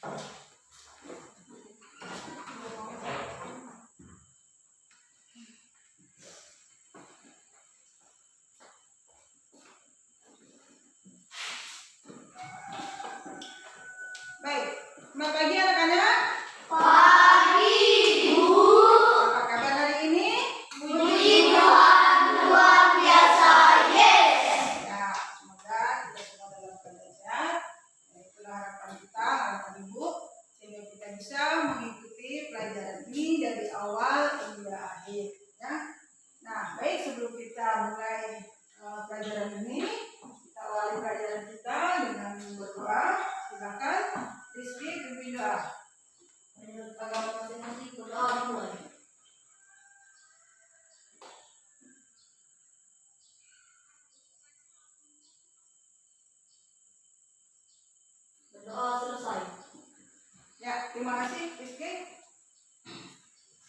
Baik, selamat pagi anak-anak. Pagi, Bu. Apa kabar hari ini? Puji Tuhan luar biasa. Yes. Ya, semoga kita semua dalam keadaan sehat. Itulah harapan kita, harapan Ibu, sehingga kita bisa mengikuti pelajaran ini dari awal hingga akhir. Ya. Nah, baik, sebelum kita mulai pelajaran ini, kita awali pelajaran kita dengan berdoa. Silakan, Rizky, pimpin doa. Menurut agama masing-masing berdoa dimulai. Berdoa selesai. Ya, terima kasih Rizky.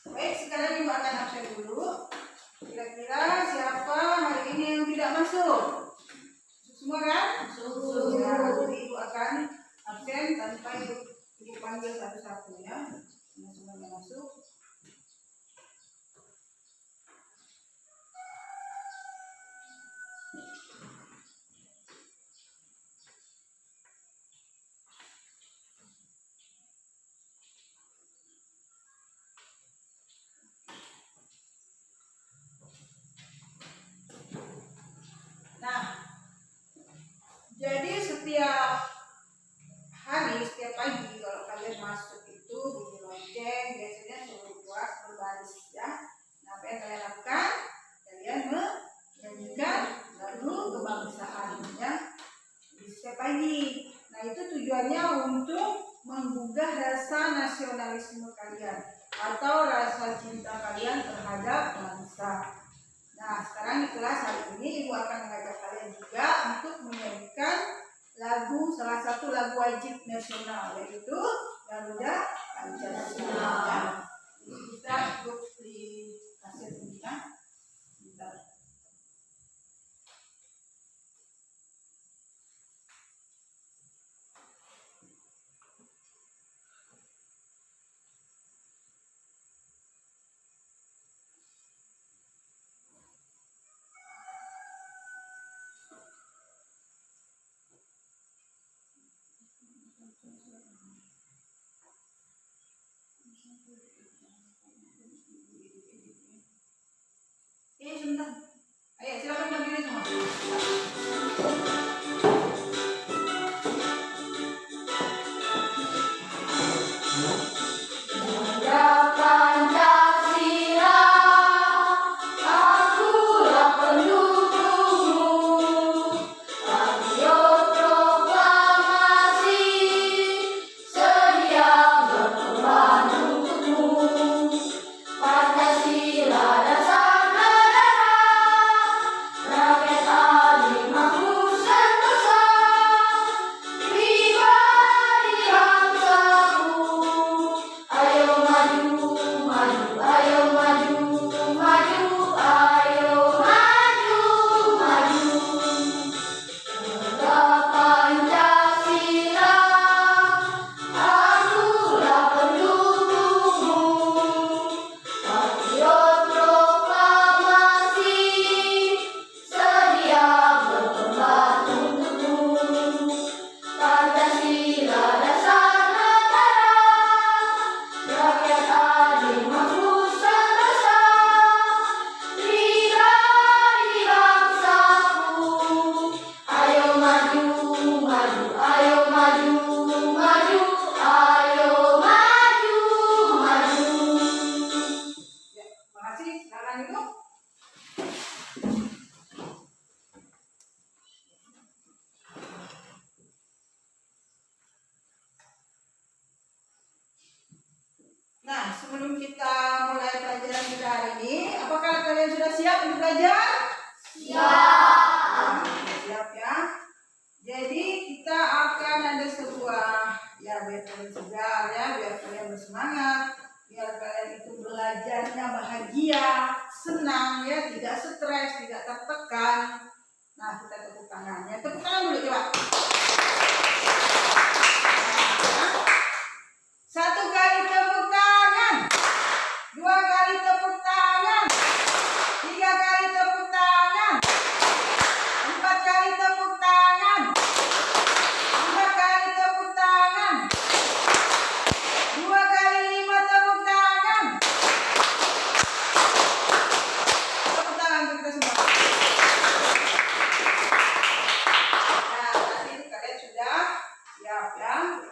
Baik, sekarang Ibu akan absen dulu. Kira-kira siapa hari ini yang tidak masuk? Semua kan? Masuk. Ya, jadi Ibu akan absen tanpa Ibu panggil satu-satu ya. Semuanya masuk. Nah, jadi setiap hari, setiap pagi kalau kalian masuk itu bunyi lonceng, biasanya suruh kelas berbaris ya. Nah, apa yang kalian lakukan? Kalian menyanyikan lagu kebangsaan ya di setiap pagi. Nah, itu tujuannya untuk menggugah rasa nasionalisme kalian atau rasa cinta kalian terhadap bangsa. Nah, sekarang di kelas hari ini Ibu akan mengajak kalian juga untuk menyanyikan salah satu lagu wajib nasional, yaitu Garuda Pancasila. Ya. Kita ikut di kaset ini ya. Bentar. Sebentar. Ayo, silakan berdiri semua. Pancasila, akulah pendukungmu. Patriot proklamasi, sedia berkorban untukmu. Pancasila dasar negara, rakyat adil makmur sentosa, pribadi bangsaku. Ayo maju, maju, ayo maju, maju, ayo maju, maju. Garuda Pancasila, akulah pendukungmu. Patriot proklamasi, sedia berkorban untukmu. Pancasila dasar negara, rakyat adil makmur sentosa, pribadi bangsaku. Ayo maju, maju, ayo maju, maju, ayo maju, maju. Ya, terima kasih. Silakan Ibu. Nah, sebelum kita mulai pelajaran kita hari ini, apakah kalian sudah siap untuk belajar? Siap. Siap ya. Jadi kita akan ada sebuah ya biar kalian segar ya, biar kalian bersemangat, biar kalian itu belajarnya bahagia, senang ya, tidak stres, tidak tertekan. Nah, kita tepuk tangan ya, tepuk tangan dulu coba. Nah,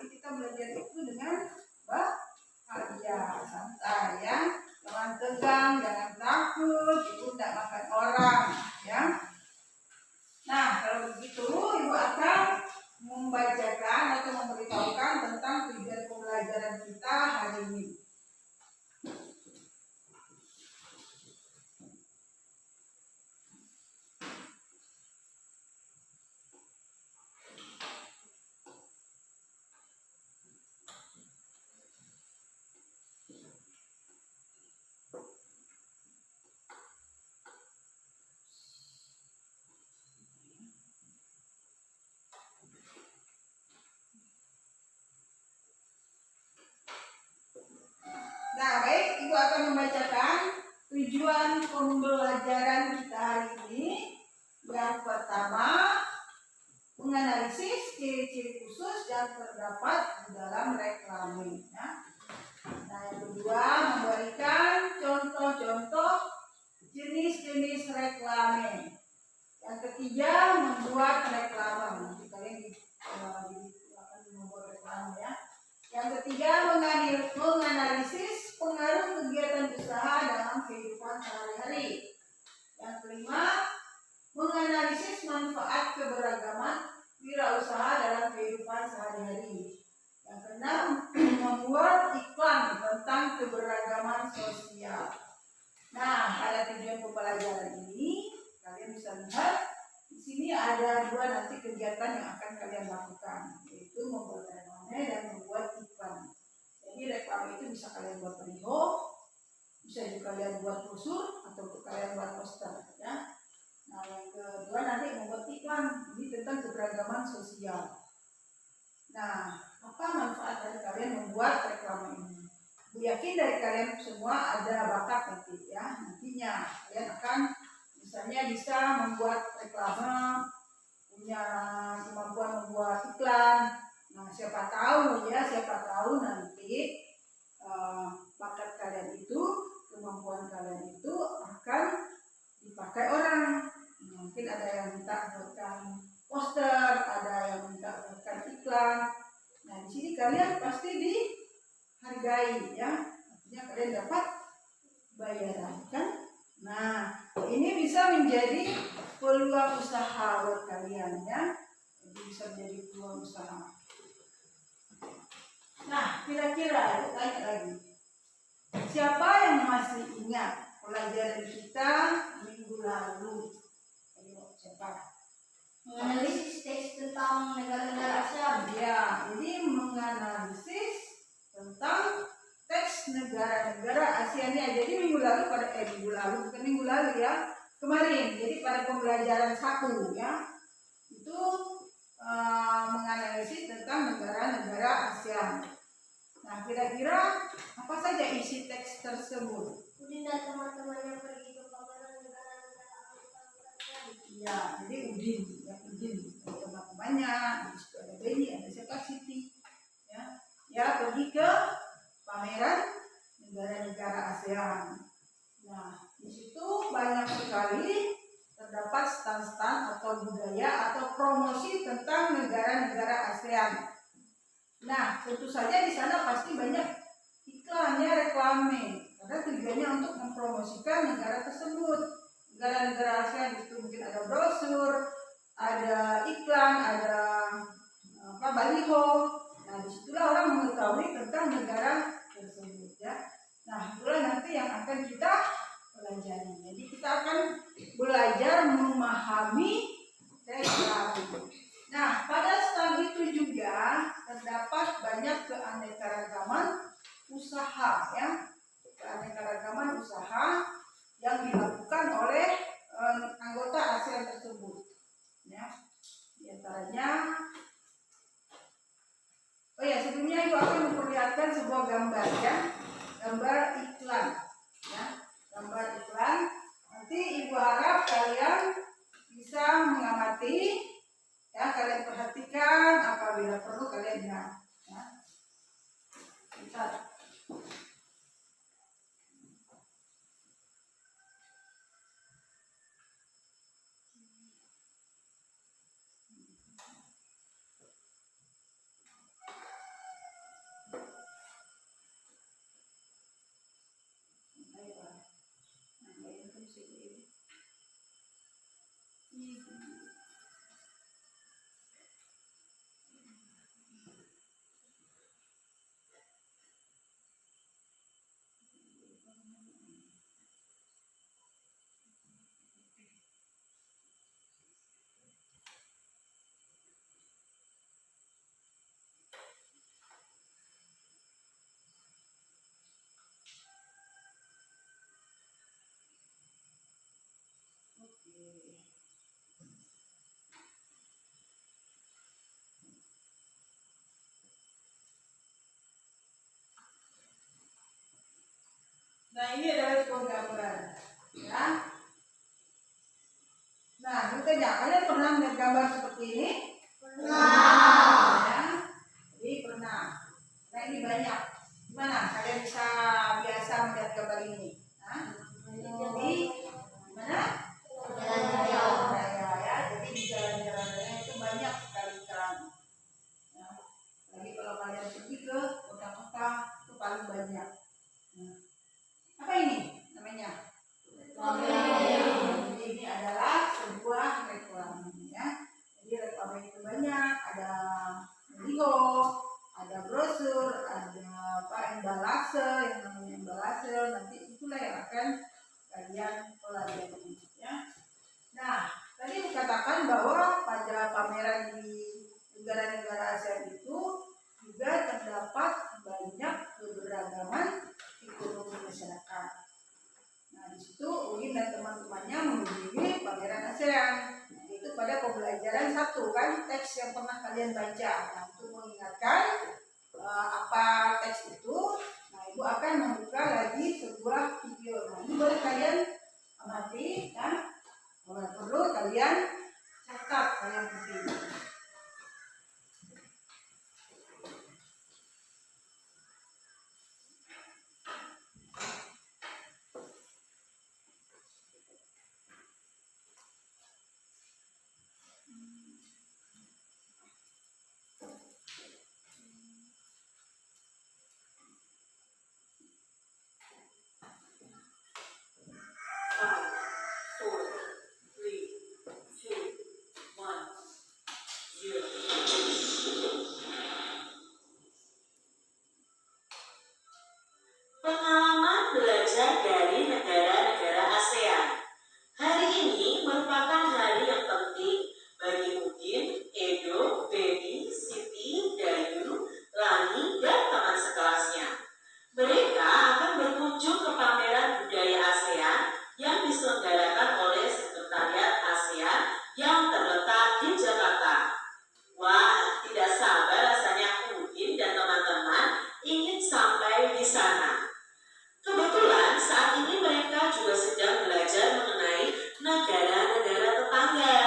Jadi kita belajar itu dengan bahagia, santai ya. Jangan tegang, jangan takut, ibu tidak makan orang ya. Nah, kalau begitu ibu akan membacakan atau memberitahukan tentang tujuan pembelajaran kita hari ini. Nah, baik, ibu akan membacakan tujuan pembelajaran kita hari ini. Yang pertama, menganalisis ciri-ciri khusus yang terdapat di dalam reklame. Ya. Nah, yang kedua, memberikan contoh-contoh jenis-jenis reklame. Yang ketiga, membuat reklame. Nanti kalian akan membuat reklame ya. Yang ketiga, menganalisis pengaruh kegiatan usaha dalam kehidupan sehari-hari. Yang kelima, menganalisis manfaat keberagaman wirausaha dalam kehidupan sehari-hari. Yang keenam, membuat iklan tentang keberagaman sosial. Nah, pada tujuan pembelajaran ini, kalian bisa lihat di sini ada dua nanti kegiatan yang akan kalian lakukan, yaitu membuat reklame dan membuat iklan. Jadi reklame itu bisa kalian buat baliho, bisa juga kalian buat brosur atau kalian buat poster ya. Nah, yang kedua nanti membuat iklan, ini tentang keberagaman sosial. Nah, apa manfaat dari kalian membuat reklame ini? Aku yakin dari kalian semua ada bakat nanti ya. Nantinya kalian akan misalnya bisa membuat reklame, punya kemampuan membuat iklan. Nah, siapa tahu nanti bakat kalian itu, kemampuan kalian itu akan dipakai orang. Mungkin ada yang minta buatkan poster, ada yang minta buatkan iklan. Nah, di sini kalian pasti dihargai ya. Artinya kalian dapat bayaran kan? Nah, ini bisa menjadi peluang usaha buat kalian ya. Jadi bisa menjadi peluang usaha. Nah, kira-kira tanya lagi. Siapa yang masih ingat pelajaran kita minggu lalu? Ayo, siapa? Menganalisis teks tentang negara-negara ASEAN. Ya, jadi menganalisis tentang teks negara-negara ASEAN ya. Jadi minggu lalu bukan minggu lalu ya, kemarin. Jadi pada pembelajaran 1 ya, itu menganalisis tentang negara-negara ASEAN. Nah, kira-kira apa saja isi teks tersebut? Udin dan teman-temannya pergi ke pameran negara-negara ASEAN. Ya, jadi Udin teman-temannya, di situ ada Benny, ada siapa Siti, ya pergi ke pameran negara-negara ASEAN. Nah, di situ banyak sekali terdapat stand-stand atau budaya atau promosi tentang negara-negara ASEAN. Nah, tentu saja di sana pasti banyak iklannya, reklame, karena tujuannya untuk mempromosikan negara tersebut. Negara-negara ASEAN itu mungkin ada brosur, ada iklan, ada baliho. Nah, disitulah orang mengetahui tentang negara tersebut ya. Nah, itulah nanti yang akan kita pelajari. Jadi kita akan belajar memahami reklame. Nah, pada stand itu juga terdapat banyak keanekaragaman usaha ya. Keanekaragaman usaha yang dilakukan oleh anggota ASEAN tersebut ya. Di antaranya sebelumnya ibu akan memperlihatkan sebuah gambar ya. Gambar iklan ya. Gambar iklan. Nanti ibu harap kalian bisa mengamati ya, kalian perhatikan, apabila perlu kalian lihat ya. Lihat. Nah, ini adalah sebuah gambar, ya. Nah, berikutnya kalian pernah melihat gambar seperti ini? Pernah. Ya. Jadi pernah. Nah, ini banyak. Gimana? Kalian bisa biasa melihat gambar ini? Hah? Jadi, gimana? Jalan-jalan raya, ya. Jadi di jalan-jalan raya itu banyak sekali ikan. Ya. Lagi kalau kalian pergi ke kota-kota itu paling banyak. Nah, apa ini namanya? Jadi ini adalah sebuah reklame, ya. Jadi reklame itu banyak, ada logo, ada brosur, ada embalase, yang namanya embalase. Nanti itulah yang akan kalian pelajari, ya. Nah, tadi dikatakan bahwa pada pameran di negara-negara ASEAN itu juga terdapat banyak keberagaman ekonomi masyarakat. Nah, di situ Uin dan teman-temannya mengunjungi pameran ASEAN. Itu pada pembelajaran 1 kan, teks yang pernah kalian baca. Nah, untuk mengingatkan apa teks itu, nah Ibu akan membuka lagi sebuah video. Nah, ini boleh kalian amati, dan kalau perlu kalian catat kalian penting. Pengalaman belajar dari negara-negara ASEAN. Hari ini merupakan hari yang penting bagi Udin, Edo, Beni, Siti, Dayu, Lani, dan teman sekelasnya. Mereka akan berkunjung ke pameran budaya ASEAN yang diselenggarakan oleh Sekretariat ASEAN yang terletak di Jakarta. Wah, tidak sabar rasanya Udin dan teman-teman ingin sampai di sana. Kebetulan saat ini mereka juga sedang belajar mengenai negara-negara tetangga.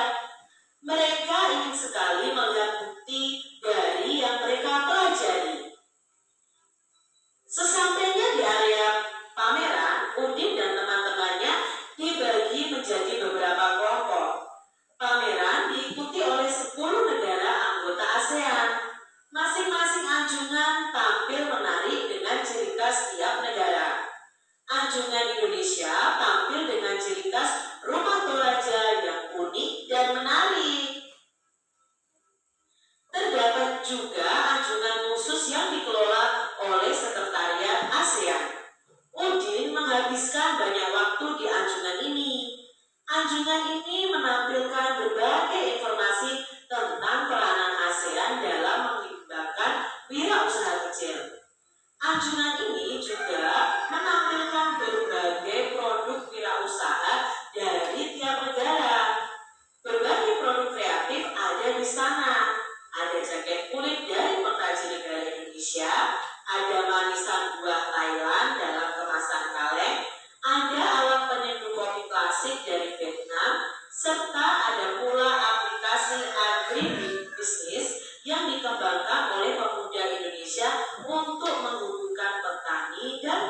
Mereka ingin sekali melihat bukti dari yang mereka pelajari. Sesampainya di area pameran, Udin dan teman-temannya dibagi menjadi beberapa kelompok. Pameran diikuti oleh 10 negara anggota ASEAN. Masing-masing anjungan tampil menarik dengan ciri khas tiap negara. Anjungan Indonesia tampil dengan ciri khas rumah Toraja yang unik dan menarik. Terdapat juga anjungan khusus yang dikelola oleh Sekretariat ASEAN. Udin menghabiskan banyak waktu di anjungan ini. Anjungan ini menampilkan berbagai informasi tentang peranan ASEAN dalam mengembangkan wirausaha kecil. Anjungan ini juga menampilkan berbagai produk wirausaha dari tiap negara. Berbagai produk kreatif ada di sana. Ada jaket kulit dari pengrajin negara Indonesia, ada manisan buah Thailand dalam kemasan kaleng, ada alat penyeduh kopi klasik dari Vietnam, serta ada pula aplikasi agribisnis yang dikembangkan oleh pemuda Indonesia untuk menghubungkan petani dan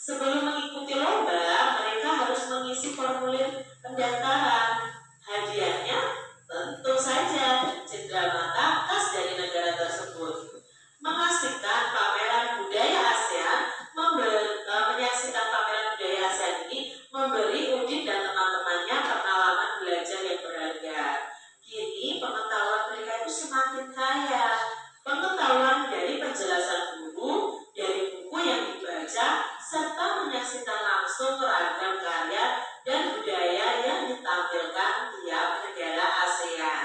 Sebelum mengikuti lomba, mereka harus mengisi formulir pendaftaran. Hadiahnya tentu saja cenderamata khas dari negara tersebut. Menyaksikan pameran budaya ASEAN ini memberi Udin dan teman-temannya pengalaman belajar yang berharga. Kini pengetahuan mereka itu semakin kaya. Pengetahuan dari penjelasan guru, dari buku yang dibaca, serta menyaksikan langsung ragam karya dan budaya yang ditampilkan tiap negara ASEAN.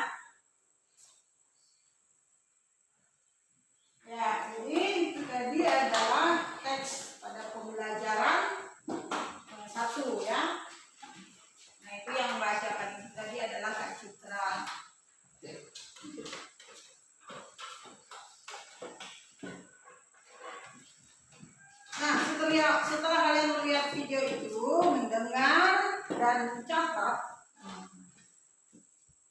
Ya, jadi itu tadi adalah teks pada pembelajaran 1 ya. Nah, itu yang membacakan itu tadi adalah Kak Citra. Nah, setelah kalian melihat video itu, mendengar dan mencatat,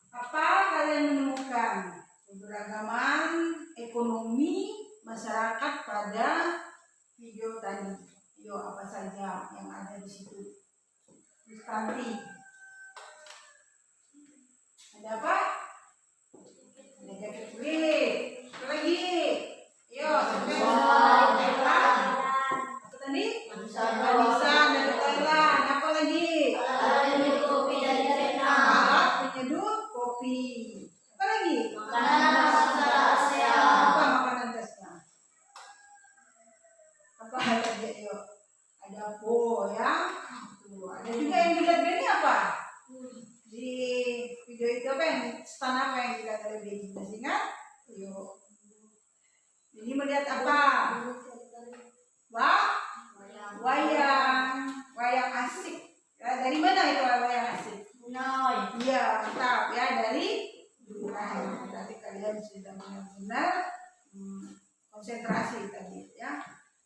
apa kalian menemukan keberagaman ekonomi masyarakat pada video tadi? Video apa saja yang ada di situ? Nanti ada apa? Ada jaket kulit. Apa lagi? Yo, sampai apa tadi? Manisan dari Thailand. Apa lagi? kopi dari Vietnam. Alat penyeduh kopi. Apa lagi? Makanan khas ASEAN. Apa makanan khasnya? Apa lagi? Yo, ada po ya. Tuh, ada juga yang dilihat Benny apa? Di video itu apa yang stand apa yang dilihat oleh Benny? Masih ingat? Yuk. Ini melihat apa? Wayang asik. Ya, dari mana itu wayang asik? Brunei. Iya, mantap ya, dari Brunei. Berarti kalian sudah benar-benar konsentrasi tadi ya.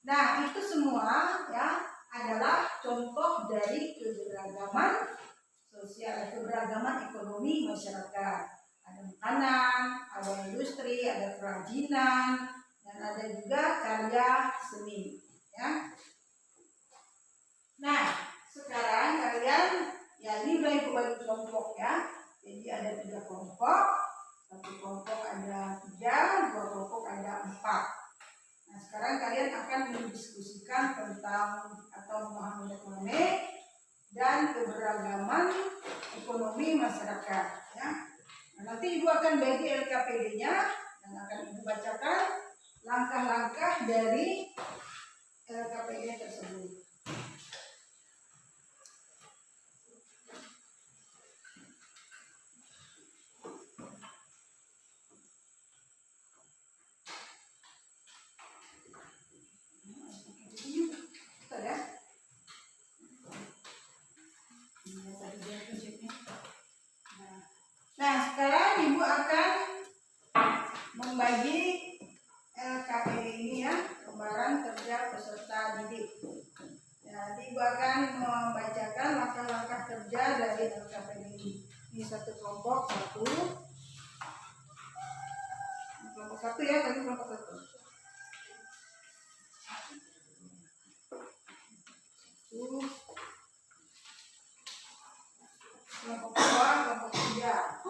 Nah, itu semua ya adalah contoh dari keberagaman sosial, keberagaman ekonomi masyarakat. Ada makanan, ada industri, ada kerajinan, dan ada juga karya seni ya. Nah, sekarang kalian ya ini mulai bagi kelompok ya. Jadi ada 3 kelompok, 1 kelompok ada 3, 2 kelompok ada 4. Nah, sekarang kalian akan mendiskusikan tentang atau memahami dan keberagaman ekonomi masyarakat ya. Nah, nanti Ibu akan bagi LKPD-nya dan akan Ibu bacakan langkah-langkah dari LKPD tersebut. Nah, sekarang Ibu akan membagi LKPD ini ya, lembaran kerja peserta didik. Ya, nanti Ibu akan membacakan langkah-langkah kerja dari LKPD ini. Ini 1 kelompok 1. Kelompok 1 ya, tadi kelompok 1. Kelompok 2, kelompok 3.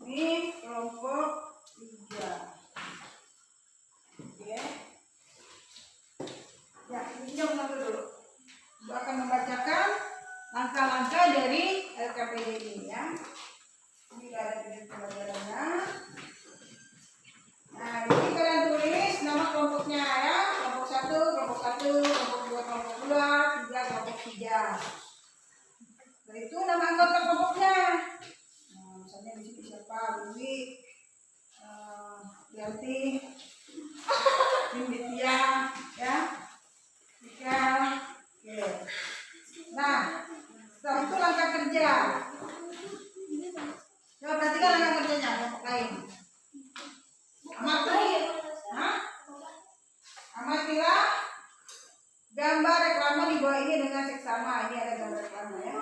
Ini kelompok 3. Oke. Ya, ini jam 1 dulu. Ibu akan membacakan langkah-langkah dari LKPD ini ya. Ini ada di pelajarannya. Nah, ini kalian tulis nama kelompoknya ya. Kelompok 1, kelompok 1, kelompok 2, kelompok 2, 3, kelompok 3. Setelah itu nama anggota kelompoknya. Nah, misalnya di sini siapa? Wiwi, Yanti, Inditya, ya, Ika. Oke. Nah, setelah itu langkah kerja. Coba perhatikan langkah kerjanya kelompok lain. Amatilah gambar reklame di bawah ini dengan seksama. Ini ada gambar reklame ya.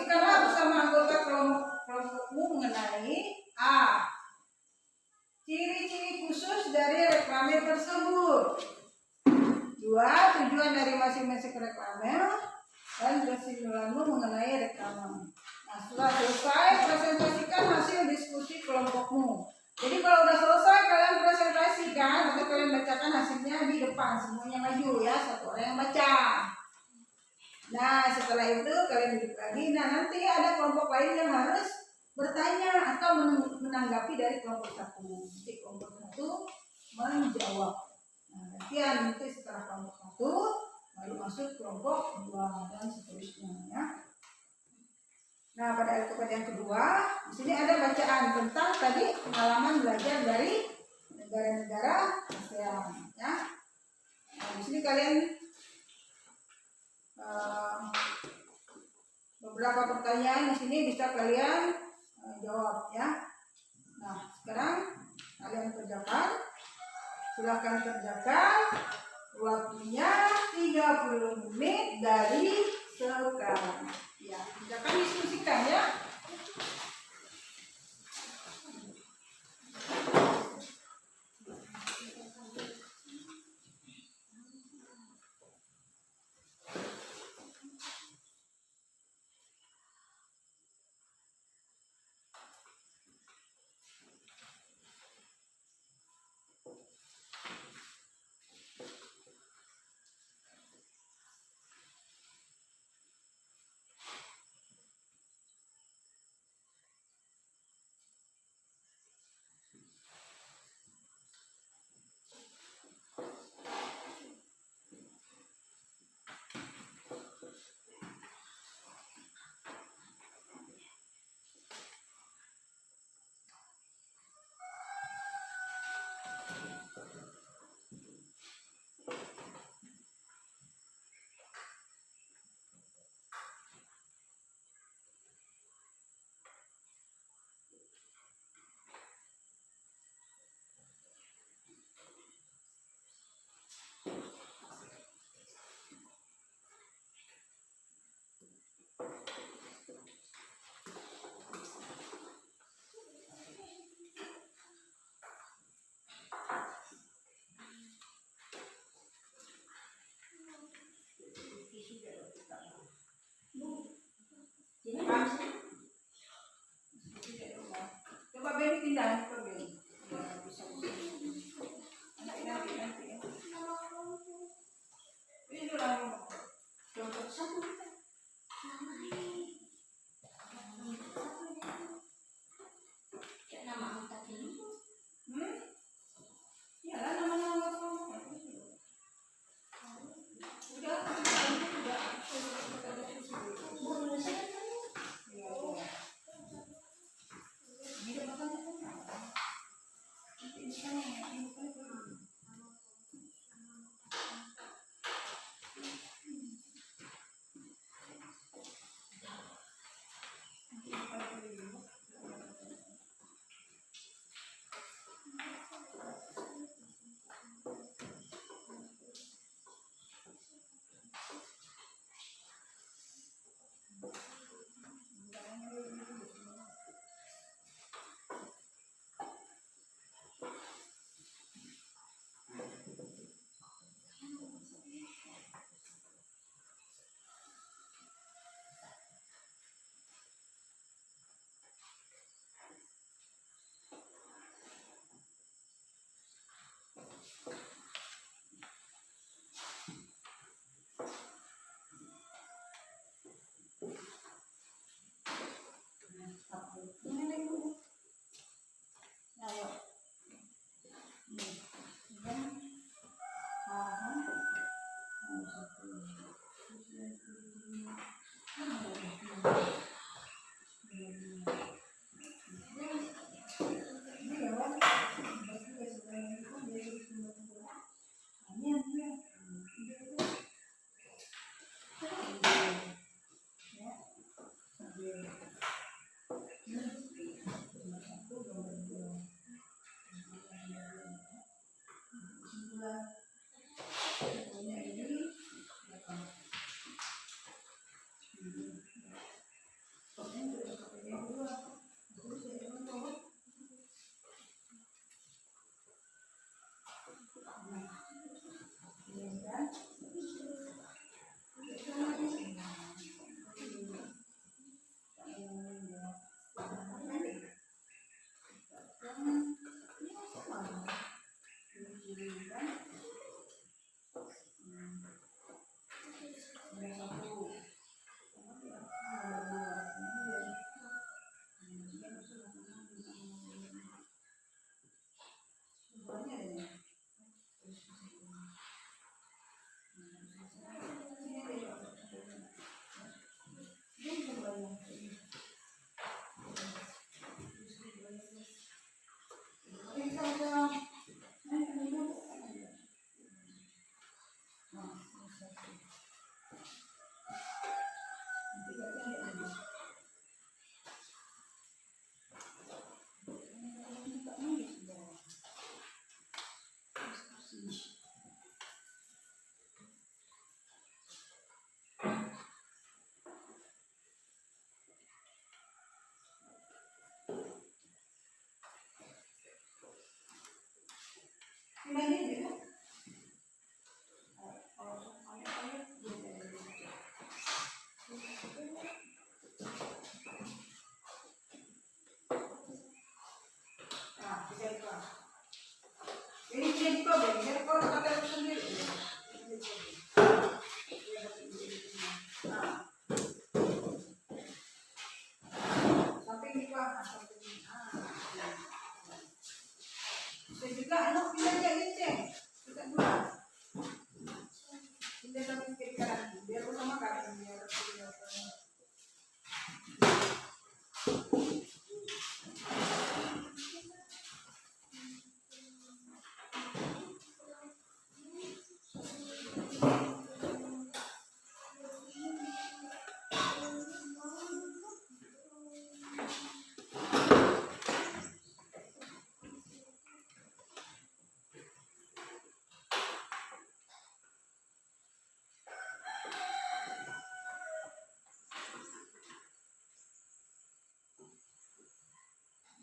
Diskusikanlah bersama anggota kelompokmu mengenai A. Ciri-ciri khusus dari reklame tersebut. 2. Tujuan dari masing-masing reklame dan kesimpulanmu mengenai reklame. Nah, setelah selesai, presentasikan hasil diskusi kelompokmu. Jadi kalau udah selesai kalian presentasikan atau kalian bacakan hasilnya di depan, semuanya maju ya, satu orang yang baca. Nah, setelah itu kalian duduk lagi. Nah, nanti ada kelompok lain yang harus bertanya atau menanggapi dari kelompok satu. Jadi kelompok satu menjawab. Nah, gantian nanti setelah kelompok satu baru masuk kelompok dua dan seterusnya ya. Nah, pada yang kedua, di sini ada bacaan tentang tadi pengalaman belajar dari negara-negara ASEAN ya. Nah, di sini kalian beberapa pertanyaan di sini bisa kalian jawab ya. Nah, sekarang kalian kerjakan. Silakan kerjakan. Waktunya 30 menit dari sekarang. Ya, kerjakan, diskusikan ya.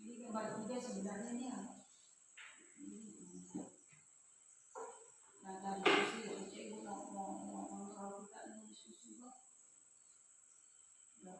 Ini gambar juga sebenarnya ini apa? Nah dari susi ibu mau kontrol kita ini susi kok. Ya.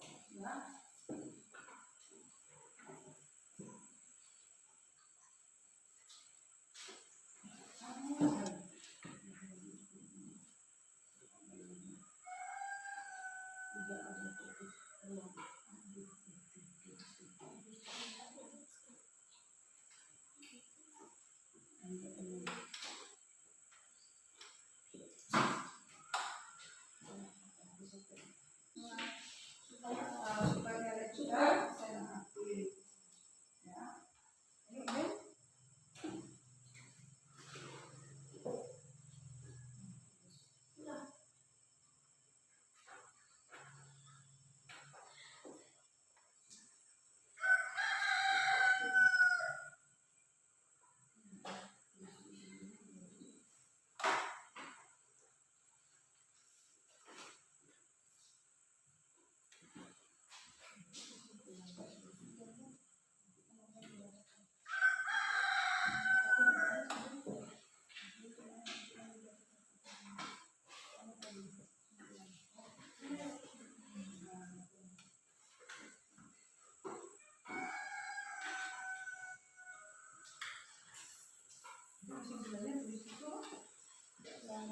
Supaya lecture saya aktif ya. Ini sebenarnya di situ yang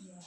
ya.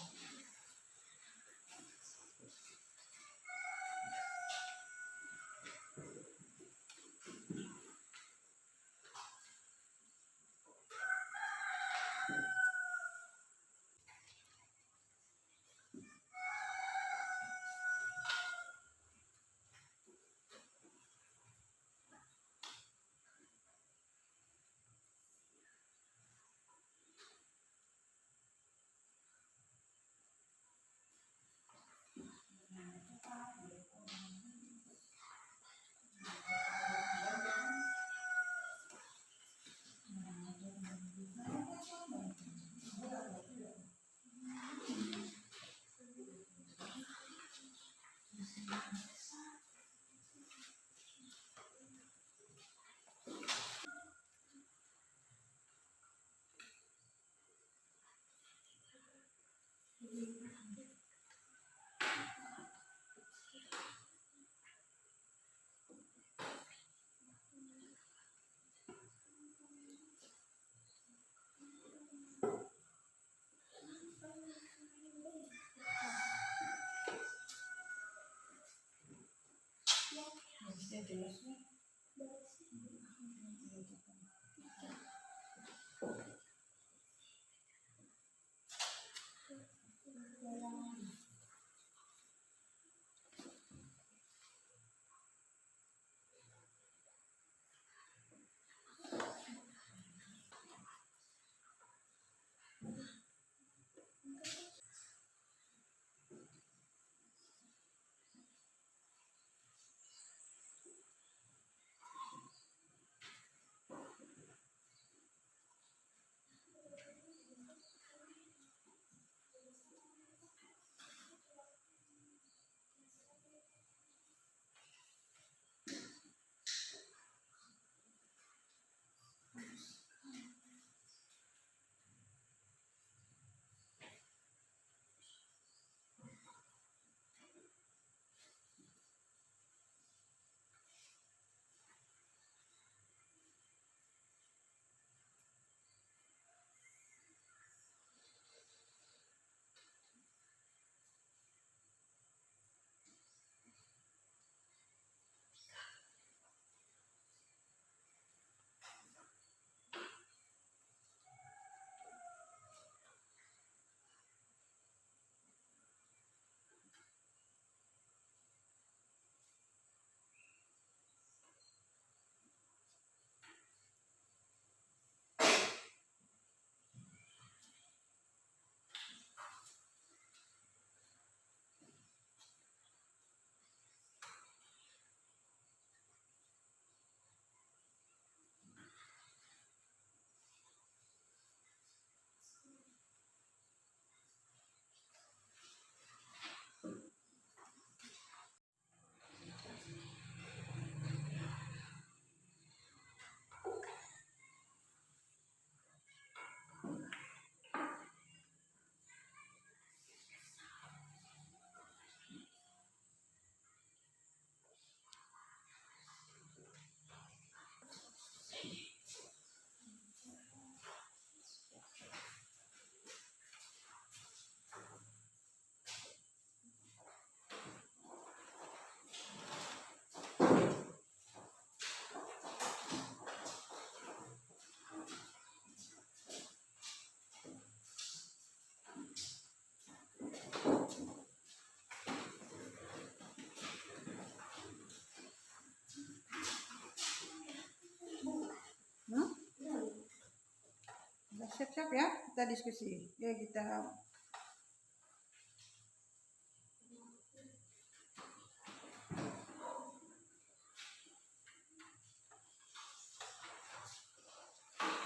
siap-siap ya, kita diskusi. Ya kita.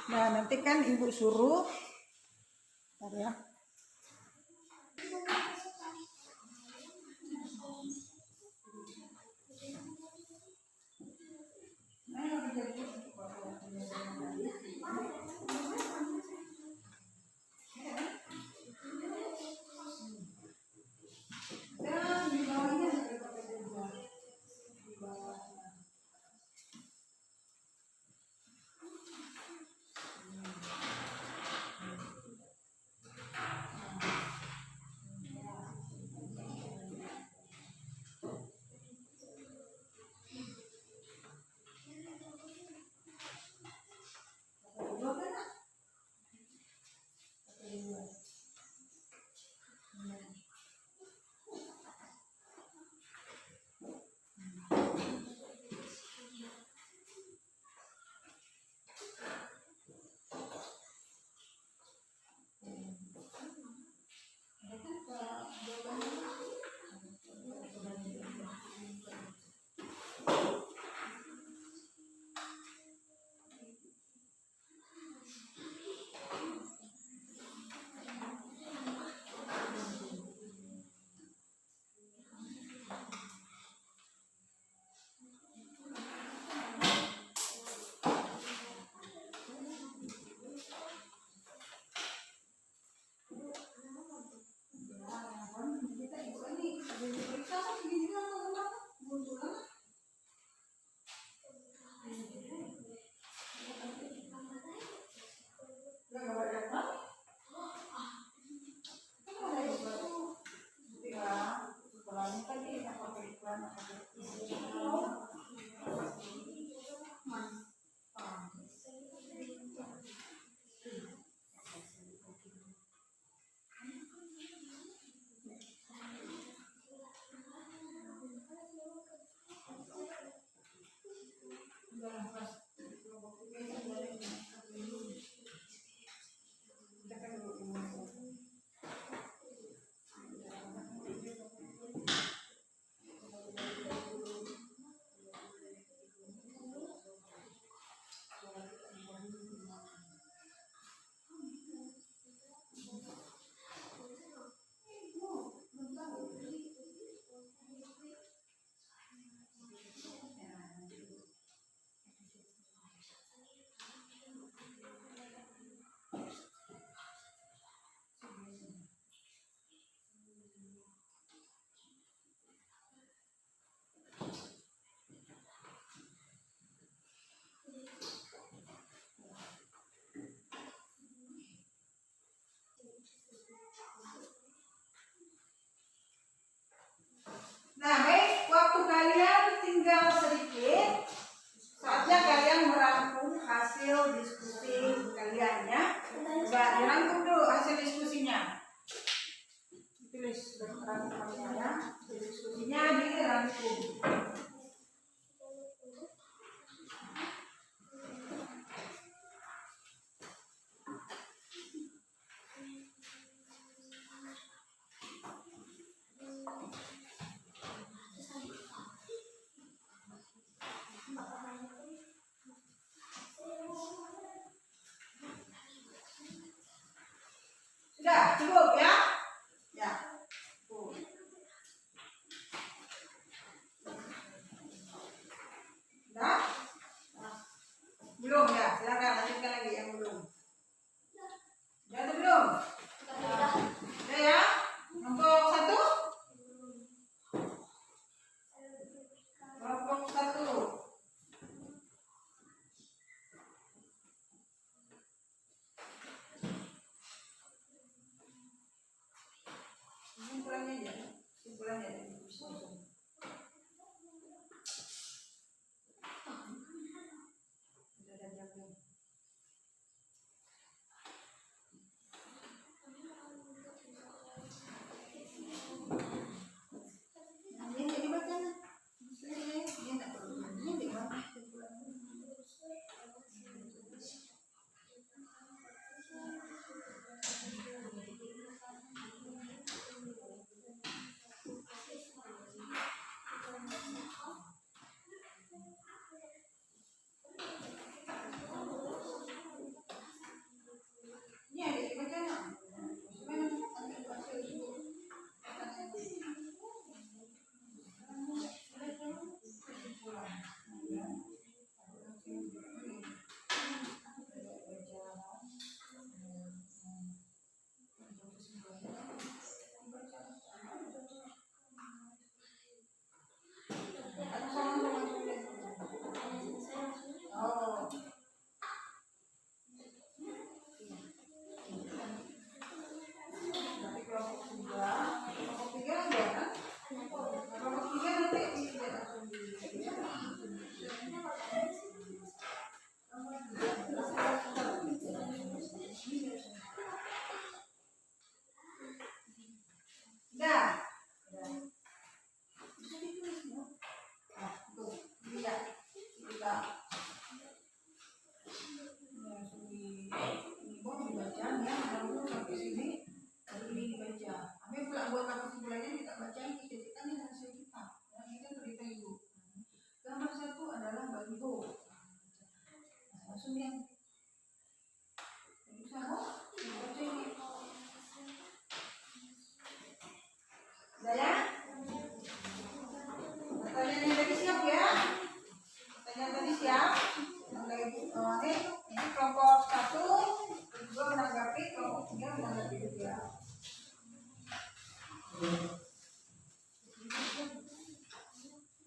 Nah nanti kan ibu suruh, bentar ya. Dan di bawahnya ada pakai juga. Di bawahnya. Pakai dua kan? Pakai dua. yang bisa kok. Udah ya? Pertanyaan yang tadi siap ya? Pertanyaan tadi siap? Ini kelompok 1 kedua menanggapi, kelompok 3 menanggapi juga.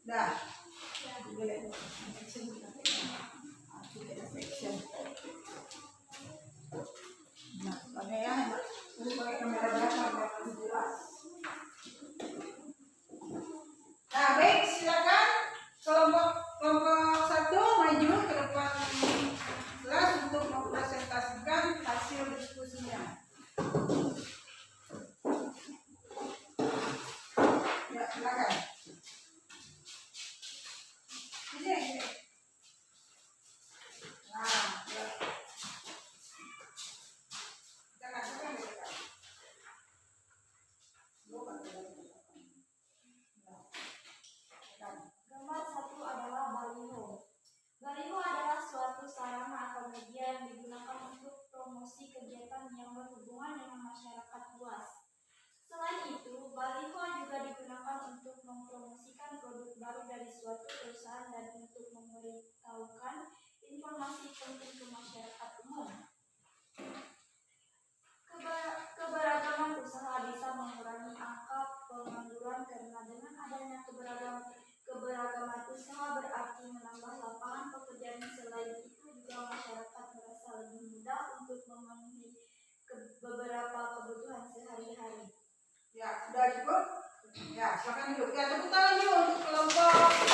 Dah. Nah, soalnya ya, ini pakai kamera belakang biar lebih jelas. Nah, baik, silakan kelompok 1 maju ke depan kelas untuk mempresentasikan hasil diskusinya. Ya, silakan. Ini. Nah, ya. Silakan. Gambar 1 adalah baliho. Baliho adalah suatu sarana atau media yang digunakan untuk promosi kegiatan yang berhubungan dengan masyarakat luas. Selain itu, baliho juga digunakan untuk mempromosikan produk baru dari suatu perusahaan dan untuk memberitahukan informasi penting ke masyarakat umum. Keberagaman usaha bisa mengurangi angka pengangguran karena dengan adanya keberagaman usaha berarti menambah lapangan pekerjaan. Selain itu juga masyarakat merasa lebih mudah untuk memenuhi beberapa kebutuhan sehari-hari. Ya, sudah cukup? Ya, silakan duduk. Ya, tepuk tangan dulu untuk kelompok 1.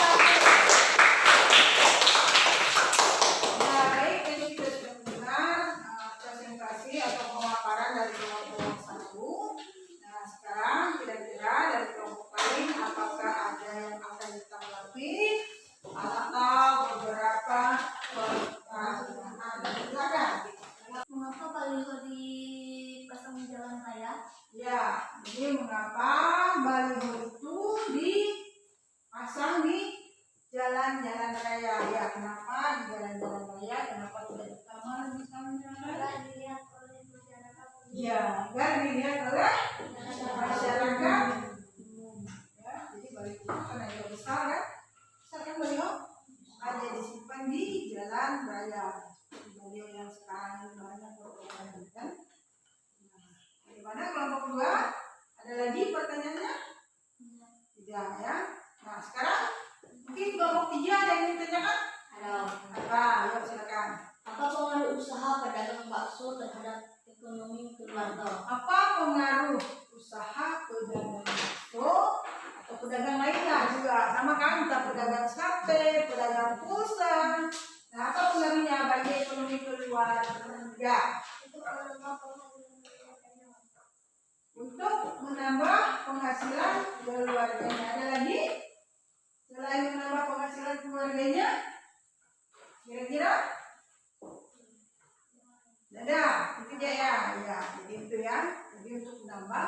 Ya, baik, ini kita sudah mendengar presentasi atau pemaparan dari kelompok 1. Nah, sekarang kira-kira dari kelompok lain apakah ada yang akan ditanggapi atau beberapa pertanyaan? Silakan. Mengapa baliho dipasang di jalan raya? Ya, jadi mengapa baliho itu dipasang di jalan-jalan raya? Ya, kenapa di jalan-jalan raya? Kenapa tidak di taman misalnya? Agar dilihat oleh masyarakat. Ya, agar dilihat oleh masyarakat umum. Ya, jadi baliho itu kan ada besar kan? Besar kan baliho? Ada disimpan di jalan raya. Baliho yang sekarang banyak berkurang kan? Bagaimana kelompok 2? Ada lagi pertanyaannya? Tidak ya. Nah, sekarang mungkin kelompok 3 ada yang ditanyakan? Halo. Apa? Ayo silakan. Apa pengaruh usaha pedagang bakso terhadap ekonomi keluarga? Apa pengaruh usaha pedagang bakso atau pedagang lainnya juga? Sama kan, kita pedagang sate, pedagang pulsa. Nah, apa pengaruhnya bagi ekonomi keluarga? Untuk menambah penghasilan keluarganya. Ada lagi? Selain menambah penghasilan keluarganya, kira-kira? Ada, itu aja ya. Ya, jadi itu ya. Jadi untuk menambah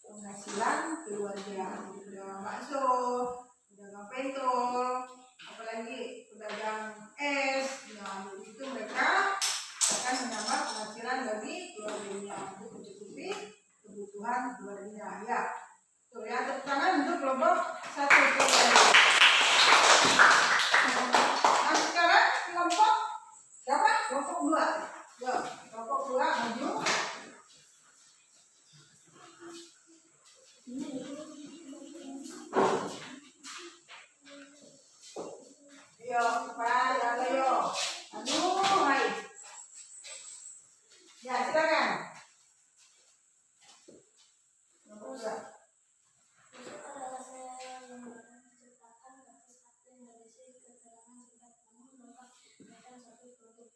penghasilan keluarga. Jadi pedagang bakso, pedagang pentol, apalagi pedagang es. Nah, itu mereka akan menambah penghasilan bagi keluarganya untuk mencukupi kebutuhan keluarganya. Ya, tuh ya, tepuk tangan untuk kelompok 1. Nah, sekarang kelompok berapa? Kelompok 2. Yo, kelompok 2 maju. Yo, supaya yo. Aduh, hai. Ya, silakan. Kelompok 2. Besok adalah saya yang menceritakan atas satu yang berisi keterangan singkat namun lengkap tentang suatu produk.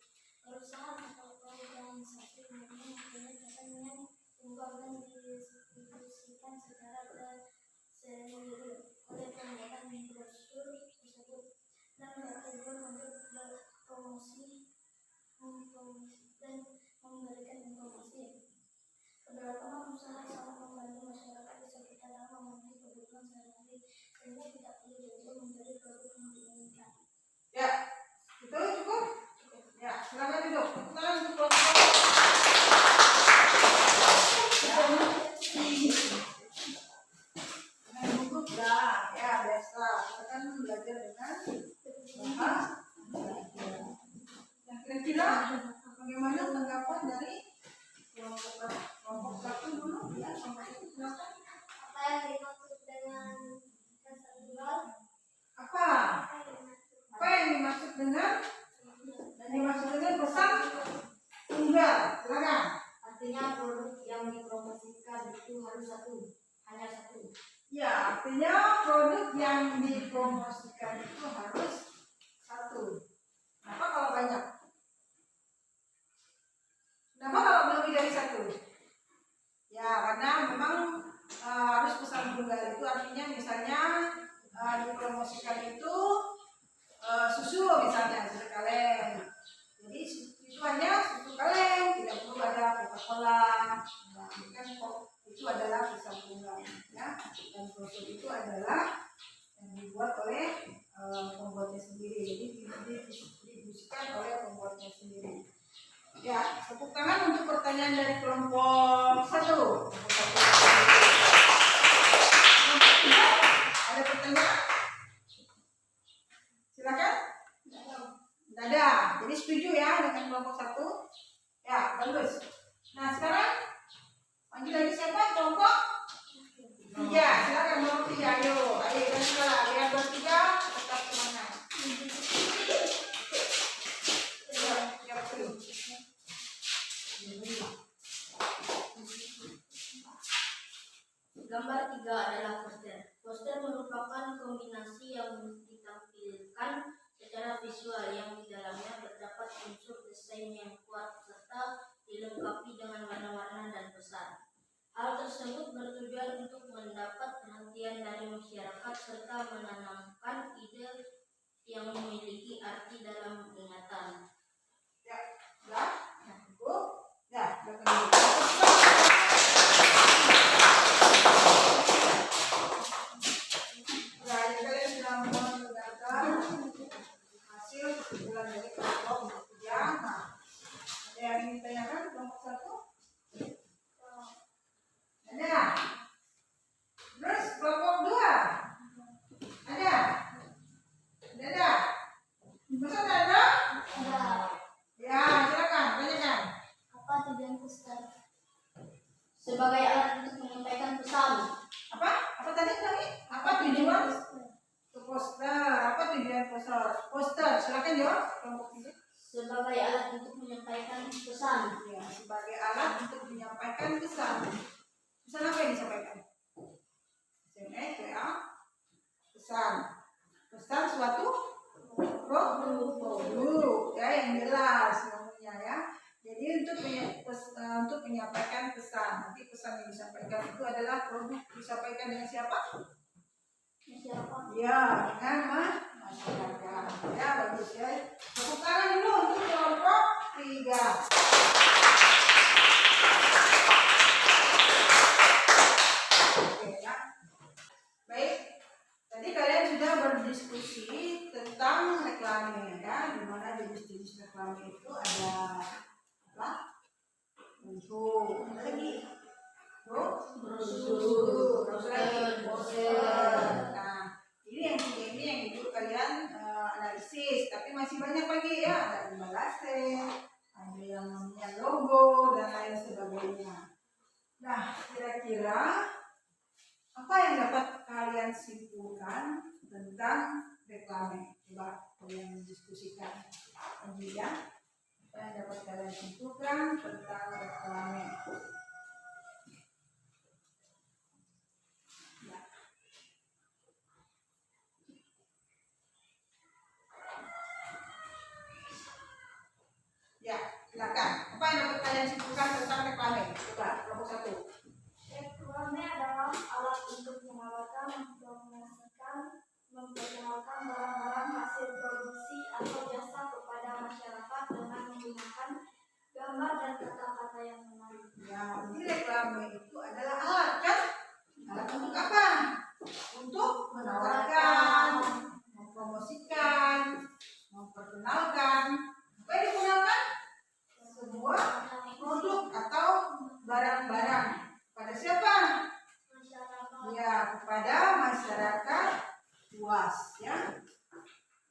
Perusahaan atau organisasi umumnya mempunyai pesan yang tunggal dan didistribusikan secara tersendiri oleh pembuatan brosur tersebut dan bertujuan untuk berpromosi dan memberikan informasi. Keberagaman usaha sangat membantu masyarakat di sekitar dalam memenuhi kebutuhan sehari-hari sehingga tidak perlu jauh-jauh mencari produk yang diinginkan. Ya, itu cukup. Ya, silakan dengan pesan tunggal. Silakan. Artinya produk yang dipromosikan itu harus hanya satu. Ya, artinya produk yang dipromosikan itu harus satu. Kenapa kalau banyak? Kenapa kalau lebih dari satu? Ya, karena memang harus pesan tunggal itu artinya misalnya dipromosikan itu susu misalnya, susu kaleng. Jadi itu hanya susu kaleng, tidak perlu ada Coca-Cola. Nah, ini kan itu adalah pesan tunggal, ya. Dan produk itu adalah yang dibuat oleh pembuatnya sendiri. Jadi didistribusikan oleh pembuatnya sendiri. Ya, tepuk tangan untuk pertanyaan dari kelompok 1. Ada pertanyaan? Silakan. Tidak ada. Jadi setuju ya dengan kelompok 1? Ya, bagus. Nah, sekarang lanjut lagi siapa? Kelompok 3. Silakan kelompok 3. Ayo, dan sekarang biar bertiga tetap semangat. Gambar 3 adalah poster. Poster merupakan kombinasi yang ditampilkan secara visual yang di dalamnya terdapat unsur desain yang kuat serta dilengkapi dengan warna-warna dan pesan. Hal tersebut bertujuan untuk mendapat perhatian dari masyarakat serta menanamkan ide yang memiliki arti dalam ingatan. Ya, cukup. Ya, kalian sudah mendengarkan hasil kesimpulan dari kelompok 3. Nah, ada yang ingin tanyakan kelompok 1? Ada. Terus kelompok 2? Ada. Ada. Masa ada? Ada. Ya, silakan tanyakan. Apa tujuan poster? Sebagai alat untuk menyampaikan pesan. Apa tadi? Apa tujuan poster? Apa tujuan poster? Poster, silakan jawab kelompok 3. Sebagai alat untuk menyampaikan pesan. Ya, sebagai alat untuk menyampaikan pesan. Pesan apa yang disampaikan? SMS, WA, pesan. Pesan suatu produk, ya, yang jelas namanya ya. Jadi untuk menyampaikan pesan. Nanti pesan yang disampaikan itu adalah produk disampaikan dengan siapa? Ya, dengan masyarakat. Ya, bagus ya. Tepuk tangan dulu untuk kelompok 3. Oke ya. Baik. Tadi kalian sudah berdiskusi tentang reklame ya, di mana jenis-jenis reklame itu ada apa? Untuk apa lagi? Brosur, poster. Nah, ini yang ibu kalian analisis, tapi masih banyak lagi ya, ada embalase, ada yang namanya logo dan lain sebagainya. Nah, kira-kira apa yang dapat kalian simpulkan tentang reklame? Coba kalian diskusikan lagi ya. Apa yang dapat kalian simpulkan tentang reklame? Ya, silakan. Apa yang dapat kalian simpulkan tentang reklame? Coba kelompok 1. Reklame adalah alat untuk menawarkan, mempromosikan, memperkenalkan barang-barang hasil produksi atau jasa kepada masyarakat dengan menggunakan gambar dan kata-kata yang menarik. Ya, ini reklame itu adalah alat kan? Alat untuk apa? Untuk menawarkan, mempromosikan, memperkenalkan. Apa yang dikenalkan? Sebuah produk atau barang-barang. Pada siapa? Masyarakat. Ya, kepada masyarakat luas ya.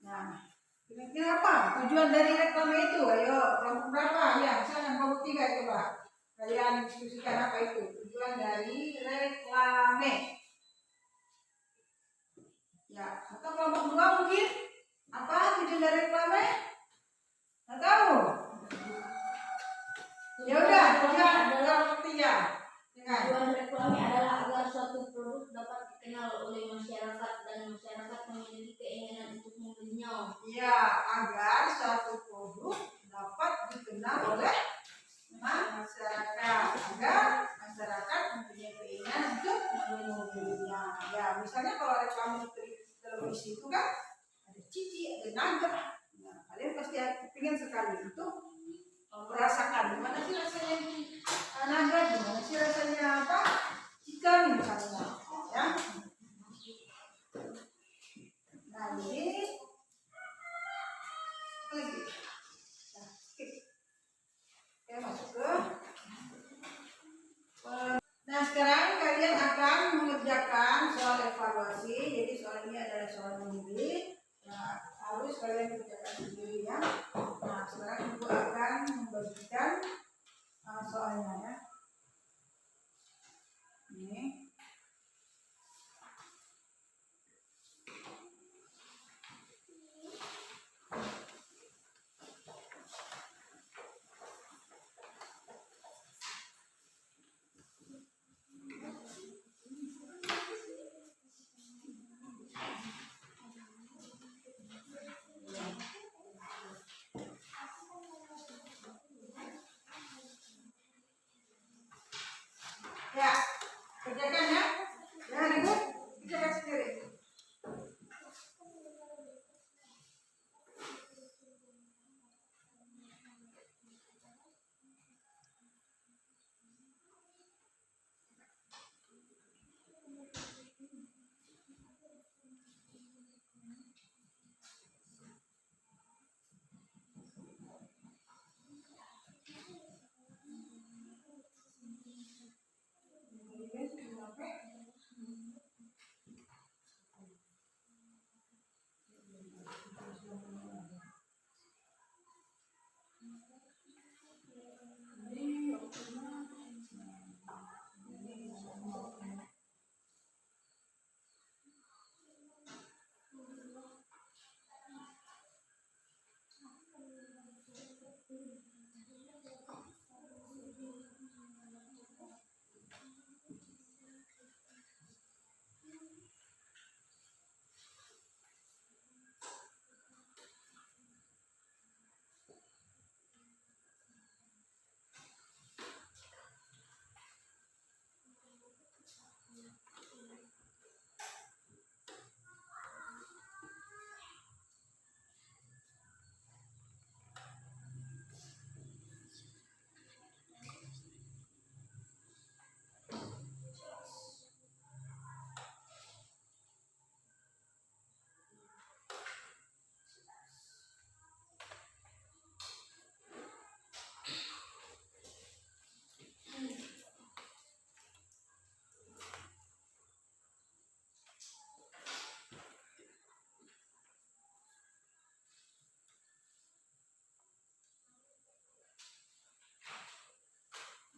Nah, kira-kira apa tujuan dari reklame itu? Ayo, kelompok berapa? Ya, misalnya kelompok 3 coba. Kalian diskusikan apa itu tujuan dari reklame. Ya, atau kelompok 2 mungkin apa tujuan dari reklame? ya dengan Tujuan reklame adalah agar suatu produk dapat dikenal oleh masyarakat dan masyarakat memiliki keinginan untuk membelinya. ya agar suatu produk dapat dikenal oleh masyarakat, agar masyarakat mempunyai keinginan untuk membelinya. Ya misalnya kalau reklame televisi itu kan ada cici, ada naga. Nah, kalian pasti ingin sekali itu merasakan gimana sih rasanya naga, gimana sih rasanya apa ikan misalnya, ya. Nah jadi lagi, nah, skip. Oke, masuk ke. Nah sekarang kalian akan mengerjakan soal evaluasi. Jadi soal ini adalah soal mandiri. Nah, harus kalian kerjakan sendiri ya. Nah sekarang ibu akan membagikan soalnya ya. Ini. Ya, kerjakan ya. Jangan ribut, kerjakan sendiri.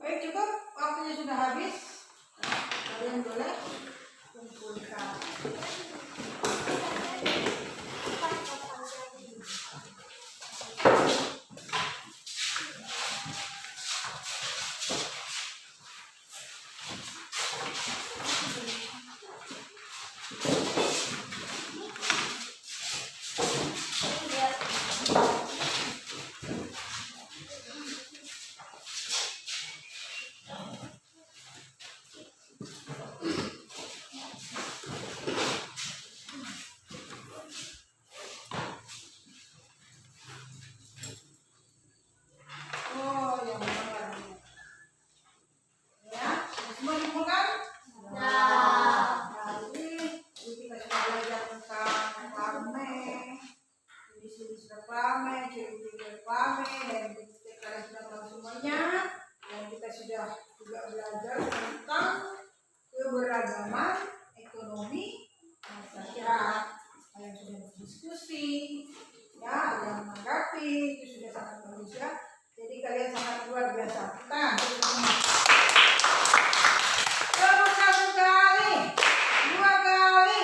Baik, cukup. Waktunya sudah habis. Kalian boleh kumpulkan. Oh, yang benar. Ya, semua dikumpulkan? Nah, jadi kita sudah belajar tentang reklame, jenis-jenis reklame, ciri-ciri reklame, dan kalian sudah tahu semuanya. Dan kita sudah juga belajar tentang keberagaman ekonomi masyarakat. Kalian sudah berdiskusi, ya, ada yang menanggapi, itu sudah sangat bagus ya. Jadi kalian sangat luar biasa. Nah, terus 1 kali, 2 kali,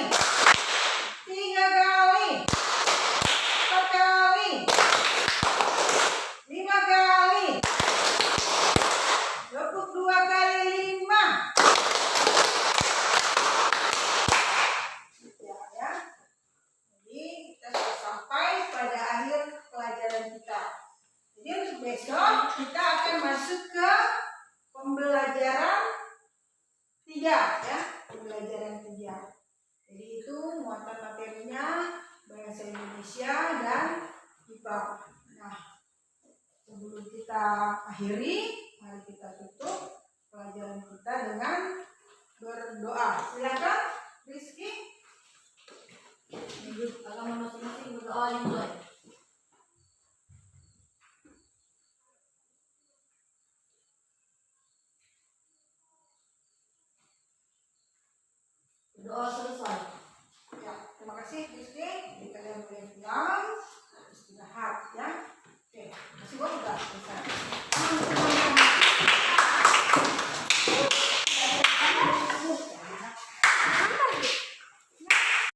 3 kali, 4 kali, 5 kali, 22 kali Indonesia dan IPA. Nah, sebelum kita akhiri, mari kita tutup pelajaran kita dengan berdoa. Silakan Rizky.